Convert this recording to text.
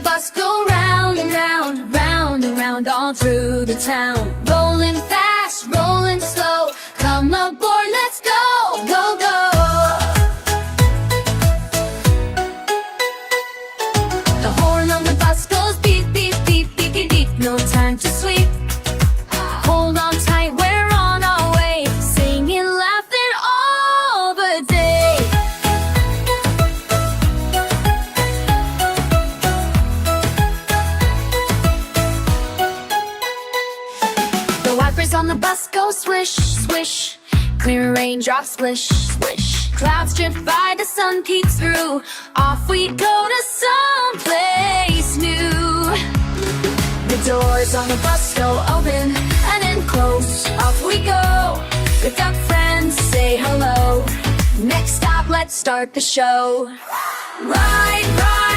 bus go round and round, round and round all through the town. Rolling fast, rolling slow, come aboard, let's go, go, go. The horn on the bus goes beep, beep, beep, beep, beep, beep. No time to sleep. Hold on tight, we're on our way, singing, laughing all the day. The wipers on the bus go swish, swish. Clear raindrops splish, splish. Clouds drift by, the sun peeks through. Off we go to someplace new. The doors on the bus go open and then close. Off we go. Pick up friends, say hello. Next stop, let's start the show. Ride, ride.